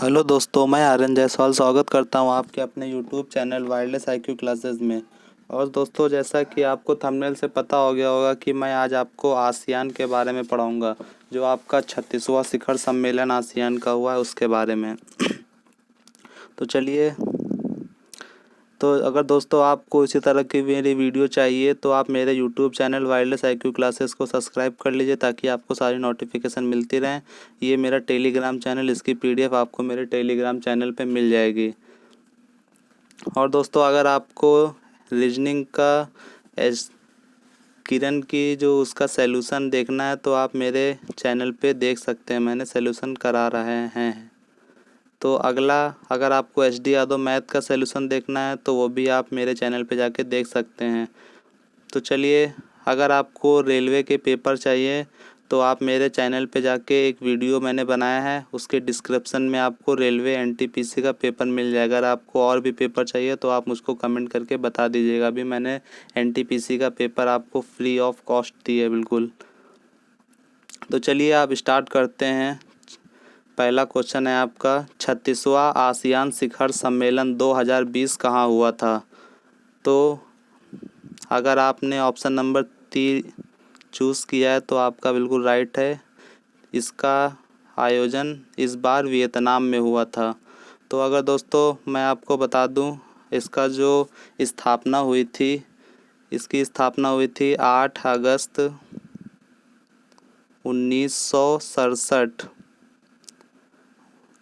Hello दोस्तों, मैं आर्यन जायसवाल स्वागत करता हूं आपके अपने YouTube channel wireless IQ classes में। और दोस्तों, जैसा कि आपको थंबनेल से पता हो गया होगा कि मैं आज आपको आसियान के बारे में पढ़ाऊंगा, जो आपका 36वां शिखर सम्मेलन आसियान का हुआ है उसके बारे में। तो चलिए, तो अगर दोस्तों आपको इसी तरह की मेरी वीडियो चाहिए तो आप मेरे YouTube channel wireless IQ classes को सब्सक्राइब कर लीजिए ताकि आपको सारी नोटिफिकेशन मिलती रहें। ये मेरा टेलीग्राम चैनल, इसकी पीडीएफ आपको मेरे टेलीग्राम चैनल पे मिल जाएगी। और दोस्तों, अगर आपको रीजनिंग का एस किरण की जो उसका सैल्यूशन देखना है तो आप मेरे चैनल पे देख सकते हैं, मैंने सैल्यूशन करा रहे हैं। तो अगला, अगर आपको एच डी यादव मैथ का सैल्यूशन देखना है तो वो भी आप मेरे चैनल पे जाके देख सकते हैं। तो चलिए, अगर आपको रेलवे के पेपर चाहिए तो आप मेरे चैनल पे जाके एक वीडियो मैंने बनाया है, उसके डिस्क्रिप्शन में आपको रेलवे एनटीपीसी का पेपर मिल जाएगा। अगर आपको और भी पेपर चाहिए तो आप मुझको कमेंट करके बता दीजिएगा। अभी मैंने एनटीपीसी का पेपर आपको फ्री ऑफ कॉस्ट दिया है बिल्कुल। तो चलिए आप स्टार्ट करते हैं। पहला क्वेश्चन है आपका, 36वां आसियान शिखर सम्मेलन 2020 कहाँ हुआ था? तो अगर आपने ऑप्शन नंबर 3 चूज़ किया है तो आपका बिल्कुल राइट है। इसका आयोजन इस बार वियतनाम में हुआ था। तो अगर दोस्तों मैं आपको बता दूं, इसका जो स्थापना हुई थी, इसकी स्थापना हुई थी 8 अगस्त 1967।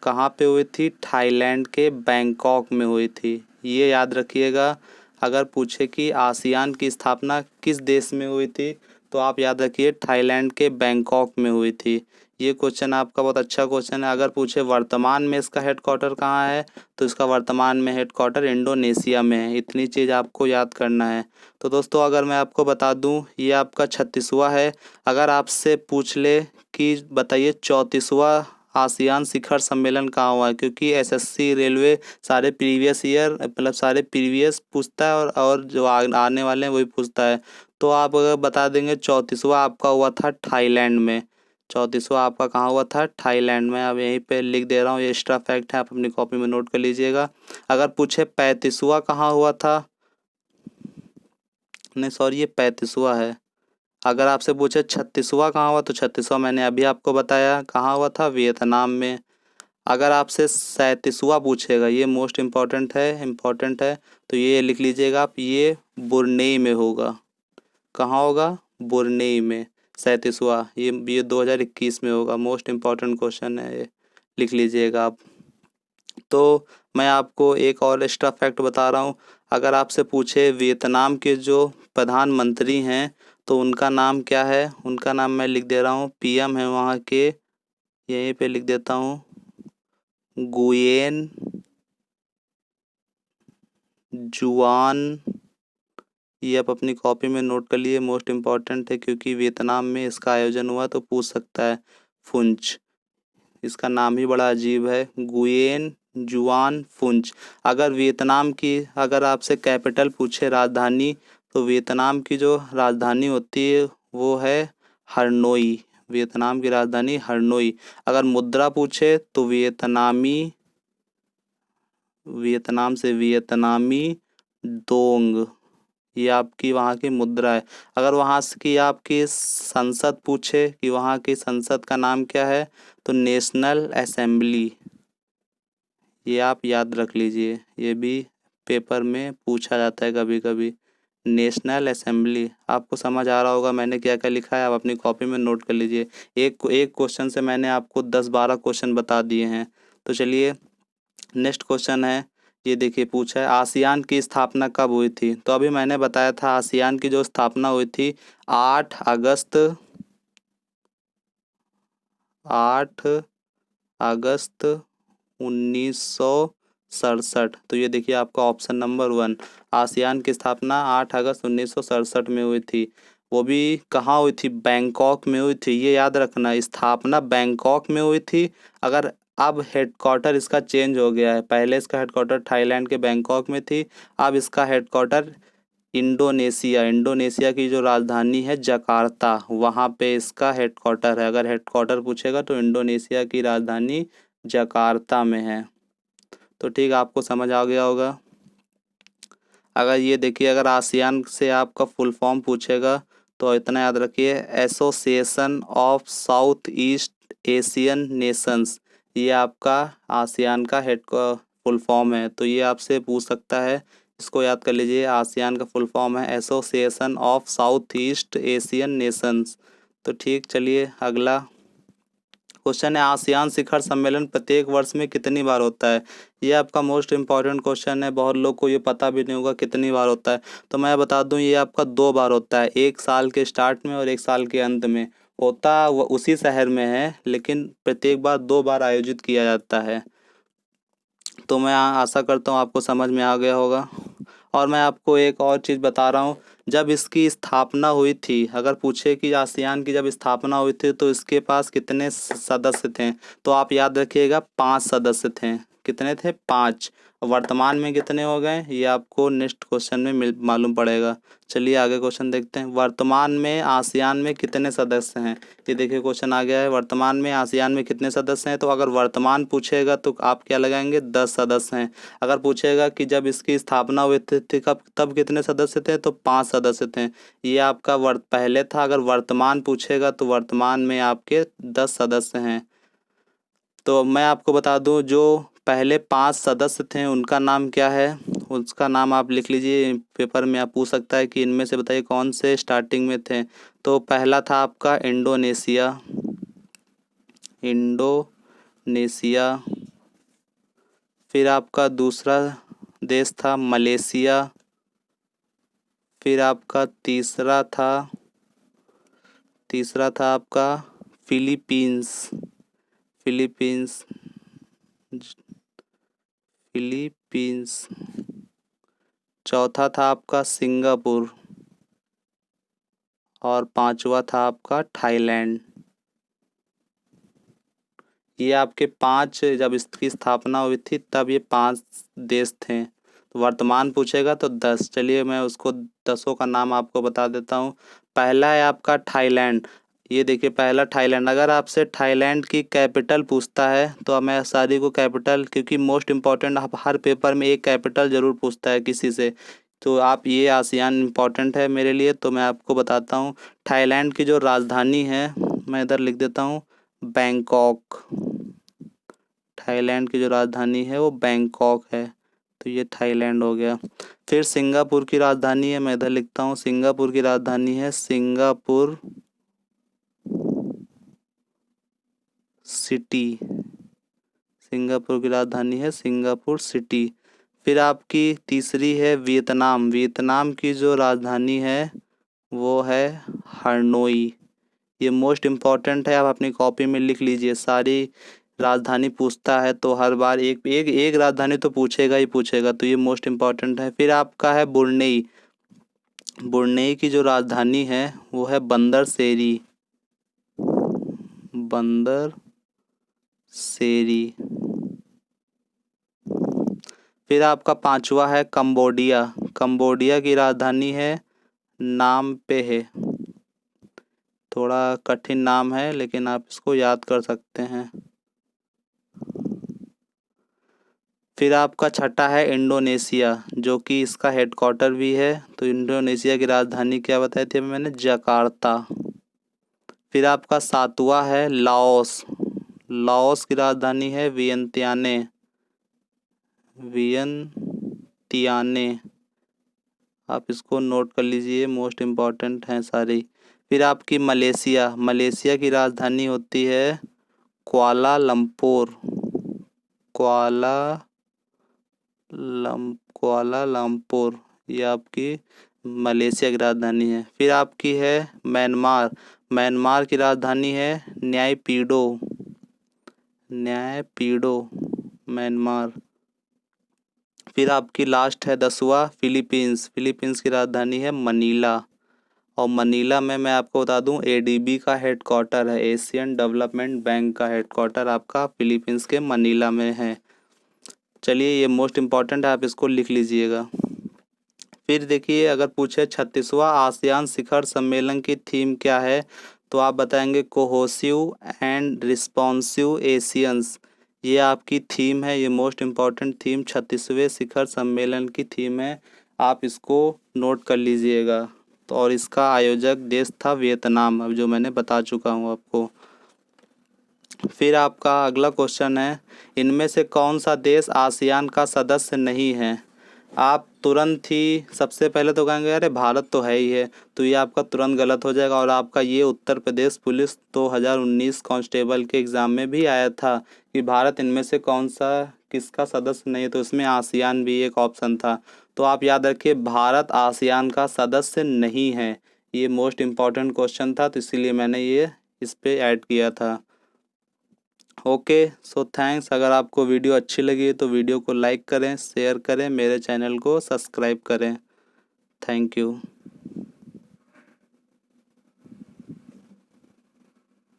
कहाँ पे हुई थी? थाईलैंड के बैंकॉक में हुई थी। ये याद रखिएगा। अगर पूछे कि आसियान की स्थापना किस देश में हुई थी तो आप याद रखिए थाईलैंड के बैंकॉक में हुई थी। ये क्वेश्चन आपका बहुत अच्छा क्वेश्चन है। अगर पूछे वर्तमान में इसका हेडक्वार्टर कहाँ है तो इसका वर्तमान में हेडक्वार्टर इंडोनेशिया में है। इतनी चीज़ आपको याद करना है। तो दोस्तों, अगर मैं आपको बता दूं, ये आपका 36वां है। अगर आपसे पूछ ले कि बताइए 34वां आसियान शिखर सम्मेलन कहाँ हुआ है, क्योंकि एसएससी रेलवे सारे प्रीवियस ईयर मतलब सारे प्रीवियस पूछता है और जो आने वाले हैं वही पूछता है। तो आप अगर बता देंगे 34वां आपका हुआ था थाईलैंड में। 34वां आपका कहाँ हुआ था? थाईलैंड में। अब यहीं पे लिख दे रहा हूँ, ये एक्स्ट्रा फैक्ट है, आप अपनी कॉपी में नोट कर लीजिएगा। अगर पूछे 35वां कहाँ हुआ था, नहीं सॉरी, ये 35वां है। अगर आपसे पूछे 36वां कहाँ हुआ तो 36वां मैंने अभी आपको बताया कहाँ हुआ था, वियतनाम में। अगर आपसे 37वां पूछेगा, ये मोस्ट इम्पॉर्टेंट है, तो ये लिख लीजिएगा आप, ये बुरनेई में होगा। कहाँ होगा? बुरनेई में। 37वां ये 2021 में होगा। मोस्ट इम्पॉर्टेंट क्वेश्चन है ये, लिख लीजिएगा आप। तो मैं आपको एक और एक्स्ट्रा फैक्ट बता रहा हूँ। अगर आपसे पूछे वियतनाम के जो प्रधानमंत्री हैं तो उनका नाम क्या है, उनका नाम मैं लिख दे रहा हूँ, पीएम है वहाँ के, यहीं पे लिख देता हूँ, गुयेन जुआन। ये आप अपनी कॉपी में नोट कर लिए, मोस्ट इम्पॉर्टेंट है क्योंकि वियतनाम में इसका आयोजन हुआ तो पूछ सकता है। फुंच, इसका नाम ही बड़ा अजीब है, गुयेन जुआन फुंच। अगर वियतनाम की, अगर आपसे कैपिटल पूछे, राजधानी, तो वियतनाम की जो राजधानी होती है वो है हरनोई। वियतनाम की राजधानी हरनोई। अगर मुद्रा पूछे तो वियतनाम से वियतनामी दोंग, ये आपकी वहाँ की मुद्रा है। अगर वहाँ की आपकी संसद पूछे कि वहाँ की संसद का नाम क्या है तो नेशनल असेंबली। ये आप याद रख लीजिए, ये भी पेपर में पूछा जाता है कभी कभी, नेशनल असेंबली। आपको समझ आ रहा होगा मैंने क्या क्या लिखा है, आप अपनी कॉपी में नोट कर लीजिए। एक एक क्वेश्चन से मैंने आपको 10-12 क्वेश्चन बता दिए हैं। तो चलिए, नेक्स्ट क्वेश्चन है, ये देखिए पूछा है, आसियान की स्थापना कब हुई थी? तो अभी मैंने बताया था आसियान की जो स्थापना हुई थी 8 अगस्त 8 अगस्त 1967। तो ये देखिए आपका ऑप्शन नंबर 1, आसियान की स्थापना 8 अगस्त 1967 में हुई थी। वो भी कहाँ हुई थी? बैंकॉक में हुई थी। ये याद रखना, स्थापना बैंकॉक में हुई थी। अगर अब हेडक्वार्टर इसका चेंज हो गया है, पहले इसका हेडक्वार्टर थाईलैंड के बैंकॉक में थी, अब इसका हेडक्वार्टर इंडोनेशिया की जो राजधानी है जकार्ता, वहाँ पे इसका हेडक्वार्टर है। अगर हेडक्वार्टर पूछेगा तो इंडोनेशिया की राजधानी जकार्ता में है। तो ठीक, आपको समझ आ गया होगा। अगर ये देखिए, अगर आसियान से आपका फुल फॉर्म पूछेगा तो इतना याद रखिए, association of south east Asian Nations, ये आपका आसियान का हेड का फुल फॉर्म है। तो ये आपसे पूछ सकता है, इसको याद कर लीजिए। आसियान का फुल फॉर्म है association of south east Asian Nations. तो ठीक, चलिए अगला क्वेश्चन है, आसियान शिखर सम्मेलन प्रत्येक वर्ष में कितनी बार होता है? ये आपका मोस्ट इम्पॉर्टेंट क्वेश्चन है, बहुत लोग को ये पता भी नहीं होगा कितनी बार होता है। तो मैं बता दूं, ये आपका 2 बार होता है, एक साल के स्टार्ट में और एक साल के अंत में। होता वो उसी शहर में है, लेकिन प्रत्येक बार 2 बार आयोजित किया जाता है। तो मैं आशा करता हूँ आपको समझ में आ गया होगा। और मैं आपको एक और चीज़ बता रहा हूँ, जब इसकी स्थापना हुई थी, अगर पूछे कि आसियान की जब स्थापना हुई थी तो इसके पास कितने सदस्य थे, तो आप याद रखिएगा 5 सदस्य थे। कितने थे? 5। वर्तमान में कितने हो गए, ये आपको नेक्स्ट क्वेश्चन में मालूम पड़ेगा। चलिए आगे क्वेश्चन देखते हैं, वर्तमान में आसियान में कितने सदस्य हैं? ये देखिए क्वेश्चन आ गया है, वर्तमान में आसियान में कितने सदस्य हैं। तो अगर वर्तमान पूछेगा तो आप क्या लगाएंगे? 10 सदस्य हैं। अगर पूछेगा कि जब इसकी स्थापना हुई थी कब, तब कितने सदस्य थे, तो 5 सदस्य थे। ये आपका पहले था। अगर वर्तमान पूछेगा तो वर्तमान में आपके 10 सदस्य हैं। तो मैं आपको बता दूं, जो पहले 5 सदस्य थे उनका नाम क्या है, उसका नाम आप लिख लीजिए। पेपर में आप पूछ सकता है कि इनमें से बताइए कौन से स्टार्टिंग में थे। तो पहला था आपका इंडोनेशिया, इंडोनेशिया। फिर आपका दूसरा देश था मलेशिया। फिर आपका तीसरा था आपका फिलीपींस, फिलीपींस, फिलीपींस। चौथा था आपका सिंगापुर। और 5वां था आपका थाईलैंड। ये आपके 5, जब इसकी स्थापना हुई थी तब ये 5 देश थे। तो वर्तमान पूछेगा तो 10। चलिए मैं उसको 10 का नाम आपको बता देता हूँ। पहला है आपका थाईलैंड। ये देखिए, पहला थाईलैंड। अगर आपसे थाईलैंड की कैपिटल पूछता है तो मैं सारी को कैपिटल, क्योंकि मोस्ट इम्पॉर्टेंट हर पेपर में एक कैपिटल ज़रूर पूछता है किसी से। तो आप, ये आसियान इम्पॉर्टेंट है मेरे लिए, तो मैं आपको बताता हूँ। थाईलैंड की जो राजधानी है, मैं इधर लिख देता हूँ, बैंकॉक। थाईलैंड की जो राजधानी है वो बैंकॉक है। तो ये थाईलैंड हो गया। फिर सिंगापुर की राजधानी है, मैं इधर लिखता हूँ, सिंगापुर की राजधानी है सिंगापुर सिटी। सिंगापुर की राजधानी है सिंगापुर सिटी। फिर आपकी तीसरी है वियतनाम। वियतनाम की जो राजधानी है वो है हनोई। ये मोस्ट इम्पॉर्टेंट है, आप अपनी कॉपी में लिख लीजिए। सारी राजधानी पूछता है तो हर बार एक एक एक राजधानी तो पूछेगा ही पूछेगा, तो ये मोस्ट इम्पॉर्टेंट है। फिर आपका है बुरनेई। बुरनेई की जो राजधानी है वो है बंदर सेरी, बंदर सेरी। फिर आपका 5वां है कंबोडिया। कंबोडिया की राजधानी है नाम पे है। थोड़ा कठिन नाम है लेकिन आप इसको याद कर सकते हैं। फिर आपका छठा है इंडोनेशिया, जो कि इसका हेडक्वार्टर भी है। तो इंडोनेशिया की राजधानी क्या बताई थी मैंने? जकार्ता। फिर आपका 7वां है लाओस। लाओस की राजधानी है वियंतियाने, वियंतियाने। आप इसको नोट कर लीजिए, मोस्ट इम्पॉर्टेंट हैं सारी। फिर आपकी मलेशिया। मलेशिया की राजधानी होती है कुआलालंपुर, कुआलालंपुर। ये आपकी मलेशिया की राजधानी है। फिर आपकी है म्यांमार। म्यांमार की राजधानी है न्यायपीडो, न्यायपीडो, म्यांमार। फिर आपकी लास्ट है 10वां फिलीपींस। फिलीपींस की राजधानी है मनीला। और मनीला में मैं आपको बता दूं, एडीबी का हेडक्वार्टर है, एशियन डेवलपमेंट बैंक का हेडक्वार्टर आपका फिलीपींस के मनीला में है। चलिए ये मोस्ट इम्पॉर्टेंट है, आप इसको लिख लीजिएगा। फिर देखिए, अगर पूछे 36वां आसियान शिखर सम्मेलन की थीम क्या है, तो आप बताएंगे कोहोसिव एंड रिस्पॉन्सिव एशियंस। ये आपकी थीम है, ये मोस्ट इम्पॉर्टेंट थीम 36वें शिखर सम्मेलन की थीम है, आप इसको नोट कर लीजिएगा। तो और इसका आयोजक देश था वियतनाम, अब जो मैंने बता चुका हूँ आपको। फिर आपका अगला क्वेश्चन है, इनमें से कौन सा देश आसियान का सदस्य नहीं है। आप तुरंत ही सबसे पहले तो कहेंगे अरे भारत तो है ही है, तो ये आपका तुरंत गलत हो जाएगा। और आपका ये उत्तर प्रदेश पुलिस 2019 कांस्टेबल के एग्ज़ाम में भी आया था कि भारत इनमें से कौन सा किसका सदस्य नहीं है, तो इसमें आसियान भी एक ऑप्शन था। तो आप याद रखिए, भारत आसियान का सदस्य नहीं है। ये मोस्ट इम्पॉर्टेंट क्वेश्चन था, तो इसीलिए मैंने ये इस पे ऐड किया था। Okay, so thanks. अगर आपको वीडियो अच्छी लगी तो वीडियो को लाइक करें, शेयर करें, मेरे चैनल को सब्सक्राइब करें। Thank you.